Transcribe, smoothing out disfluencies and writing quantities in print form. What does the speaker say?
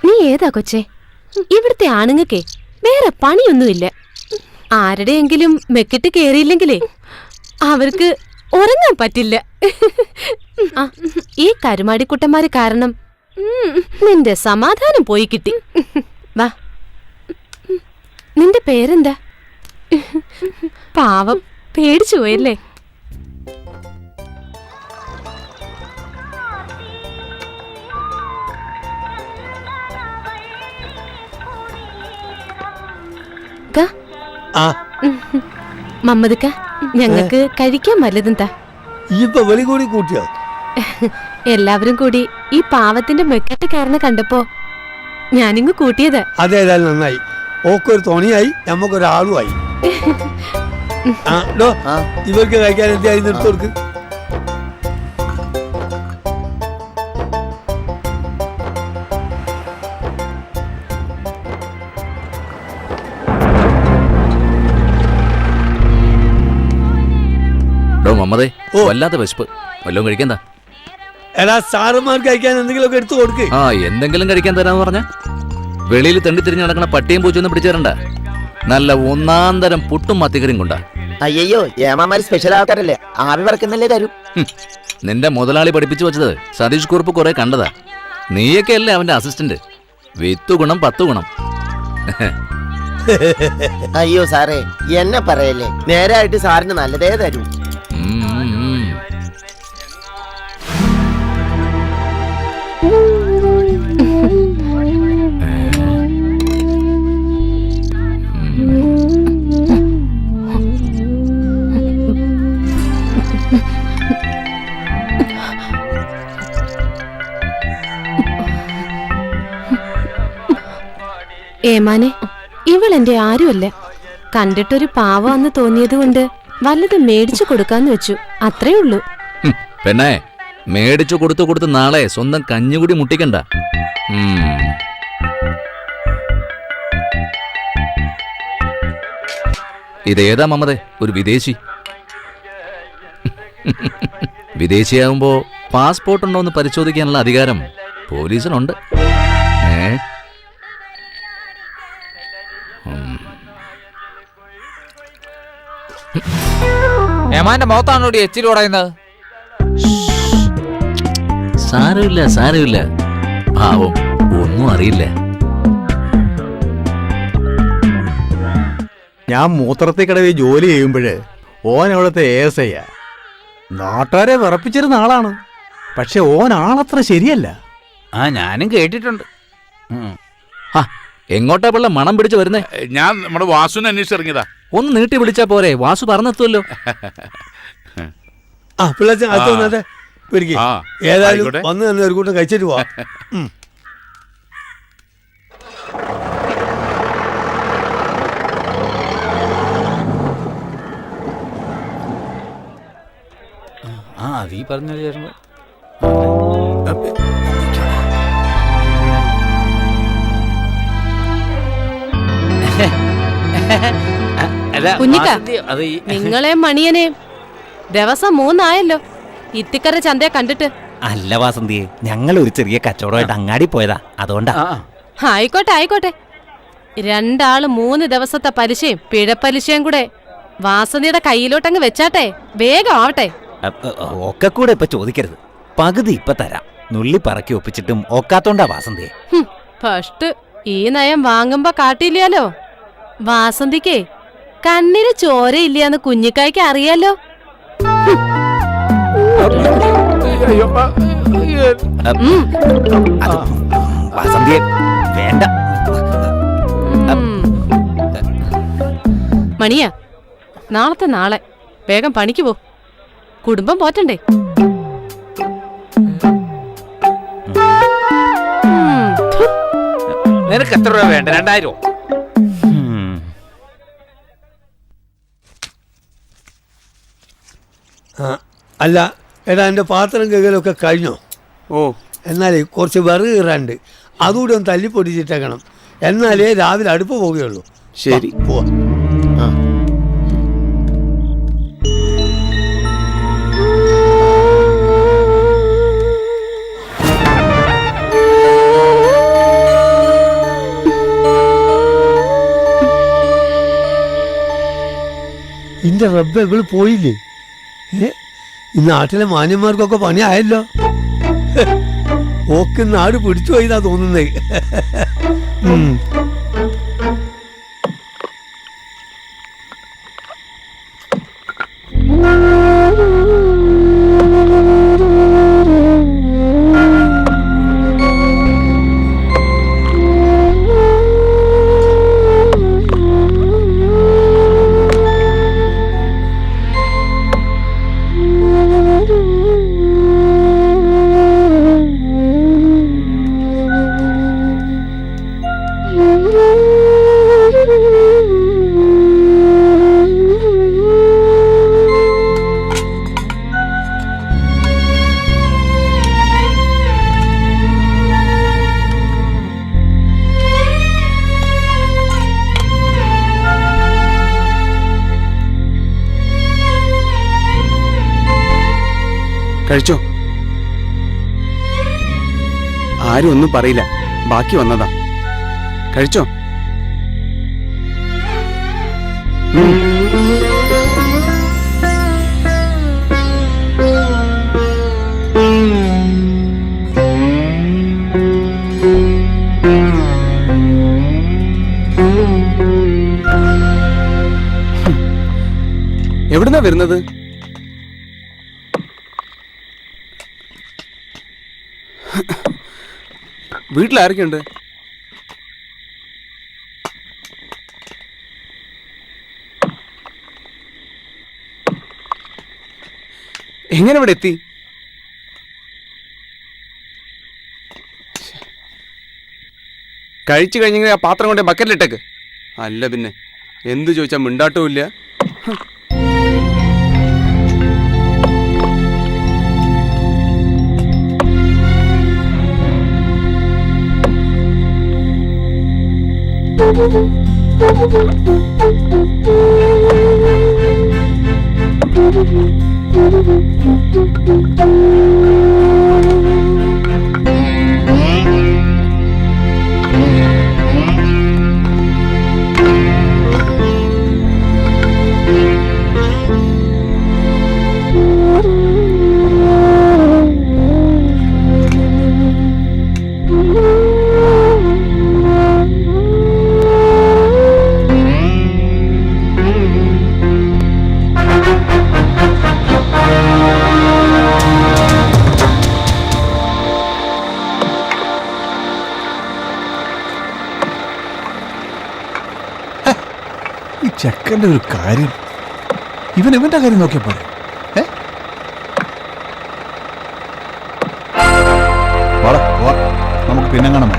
നീ ഏതാ കൊച്ചേ? ഇവിടുത്തെ ആണുങ്ങൾക്കേ വേറെ പണിയൊന്നുമില്ല. ആരുടെയെങ്കിലും മെക്കിട്ട് കേറിയില്ലെങ്കിലേ അവർക്ക് ഉറങ്ങാൻ പറ്റില്ല. ഈ കരുമാടിക്കുട്ടന്മാര് കാരണം നിന്റെ സമാധാനം പോയി കിട്ടി. വാ, നിന്റെ പേരെന്താ? പാവം, പേടിച്ചു പോയല്ലേ? മമ്മദ്ക്ക, ഞങ്ങക്ക് കഴിക്കാൻ വല്ലതും താ. എല്ലാവരും കൂടി ഈ പാവത്തിന്റെ മെക്കട്ടക്കാരനെ കണ്ടപ്പോ ഞാനിങ്ങ് കൂട്ടിയത്. അതേതായാലും നന്നായി. ഓക്കൊരു തോണിയായി, നമ്മക്കൊരാളുമായി. ഇവർക്ക് കഴിക്കാൻ എന്തായി നിർത്തോർക്ക്? മമ്മതേ, വല്ലാത്ത വിശപ്പ്, വല്ലതും കഴിക്കാൻ. എടാ, സാറുമാർക്ക് കഴിക്കാൻ എന്തെങ്കിലുമൊക്കെ എടുത്തു കൊടുക്ക്. എന്തെങ്കിലും കഴിക്കാൻ തരാന്ന് പറഞ്ഞ വെളിയിൽ തെണ്ടിത്തിരിഞ്ഞ് നടക്കണ പട്ടിയും പൂച്ചൊന്നും പിടിച്ചു തരണ്ട. നല്ല ഒന്നാം തരം പുട്ടും മത്തിക്കറിയും കൊണ്ടാ. അയ്യോ, ഏമാമാര് സ്പെഷ്യൽ ആൾക്കാരല്ലേ, ആവി പറക്കുന്നല്ലേ തരൂ. നിന്റെ മുതലാളി പഠിപ്പിച്ചു വെച്ചത് സതീഷ് കുറുപ്പ് കുറെ കണ്ടതാ. നീയൊക്കെ അല്ലേ അവന്റെ അസിസ്റ്റന്റ്. 10 ഗുണം 10 ഗുണം. അയ്യോ സാറേ, എന്നെ പറയല്ലേ, നേരായിട്ട് സാറിന് നല്ലതേ തരൂ. ഏമാനെ, ഇവളെന്റെ ആരുമല്ല. കണ്ടിട്ടൊരു പാവാന്ന് തോന്നിയത് കൊണ്ട് വല്ലതും മേടിച്ചു കൊടുക്കാന്ന് വെച്ചു, അത്രേ ഉള്ളൂ. പെണ്ണേ, മേടിച്ചു കൊടുത്തു നാളെ സ്വന്തം കഞ്ഞുകൂടി മുട്ടിക്കണ്ട. ഇതേതാ മമ്മതേ? ഒരു വിദേശി. വിദേശിയാകുമ്പോ പാസ്പോർട്ട് ഉണ്ടോ എന്ന് പരിശോധിക്കാനുള്ള അധികാരം പോലീസിനുണ്ട്. ഏമാന്റെ മുഖത്താണോടി എച്ചിൽ ഉടയുന്നത്? സാരമില്ല, പാവം, ഒന്നും അറിയില്ല. ഞാൻ മൂത്രത്തിൽ കടവിൽ ജോലി ചെയ്യുമ്പോഴ് ഓൻ അവിടുത്തെ ASI നാട്ടുകാരെ വിറപ്പിച്ചിരുന്ന ആളാണ്. പക്ഷെ ഓൻ ആളത്ര ശരിയല്ല. ഞാനും കേട്ടിട്ടുണ്ട്. എങ്ങോട്ടാ പിള്ള മണം പിടിച്ചു വരുന്നേ? ഞാൻ നമ്മുടെ വാസുവിനെ അന്വേഷിച്ചിറങ്ങിയതാ. ഒന്ന് നീട്ടി വിളിച്ചാ പോരെ, വാസു പറഞ്ഞെത്തുമല്ലോ. ഏതായാലും വന്ന് തന്നെ ഒരു കൂട്ടം കഴിച്ചിട്ട് പോവാ. അതീ പറഞ്ഞ കുഞ്ഞിക്ക, നിങ്ങളെ മണിയനെ ദിവസം 3 ആയല്ലോ ഇത്തിക്കര ചന്തയെ കണ്ടിട്ട്. അല്ല വാസന്തിയെ, ഞങ്ങൾ ഒരു ചെറിയ കച്ചവടമായിട്ട് അങ്ങാടി പോയതാ, അതുകൊണ്ടാ. ആയിക്കോട്ടെ. 2 ആള് 3 ദിവസത്തെ പലിശയും പിഴപ്പലിശയും കൂടെ വാസന്തിയുടെ കയ്യിലോട്ടങ്ങ് വെച്ചാട്ടെ, വേഗം ആവട്ടെ. ഒക്കെ കൂടെ ഇപ്പൊ ചോദിക്കരുത്, പകുതി ഇപ്പൊ തരാം. നുള്ളി പറക്കി ഒപ്പിച്ചിട്ടും ഒക്കാത്തോണ്ടാ വാസന്തിയെ. ഫസ്റ്റ് ഈ നയം വാങ്ങുമ്പോ കാട്ടിയില്ലാലോ. വാസന്തിക്കേ കണ്ണിന് ചോരയില്ലാന്ന് കുഞ്ഞിക്കായ്ക്ക് അറിയാലോ. വാസന്തിയെ വേണ്ട. മണിയാ, നാളത്തെ നാളെ വേഗം പണിക്ക് പോ, കുടുംബം പോറ്റണ്ടേ. നിനക്ക് എത്ര രൂപ വേണ്ട? 2000. അല്ല എടാ, എൻ്റെ പാത്രം കഴുകലൊക്കെ കഴിഞ്ഞോ? എന്നാലേ കുറച്ച് വിറക് കീറാണ്ട്, അതുകൂടി ഒന്ന് തല്ലിപ്പൊടിച്ചിട്ടേക്കണം. എന്നാലേ രാവിലെ അടുപ്പ് പോവുകയുള്ളൂ. ശരി, പോവാ. എൻ്റെ റബ്ബ് ഇവള് പോയില്ലേ? ഈ നാട്ടിലെ മാന്യന്മാർക്കൊക്കെ പണിയായല്ലോ. ഓക്ക് നാട് പിടിച്ചു പോയിന്നാ തോന്നുന്നേ. കഴിച്ചോ? ആരും ഒന്നും പറയില്ല, ബാക്കി വന്നതാ. കഴിച്ചോ? എവിടുന്നാ വരുന്നത്? വീട്ടിലാരൊക്കെയുണ്ട്? എങ്ങനെ ഇവിടെ എത്തി? കഴിച്ചു കഴിഞ്ഞെങ്കിൽ ആ പാത്രം കൊണ്ട് ബക്കറ്റിലിട്ടേക്ക്. അല്ല പിന്നെ എന്ത് ചോദിച്ചാൽ മിണ്ടാട്ടവും ഇല്ല. ഈ ചെക്കൻ്റെ ഒരു കാര്യം, ഇവന്റെ കാര്യം നോക്കിയാ പോരെ? നമുക്ക് പിന്നെ കാണാം.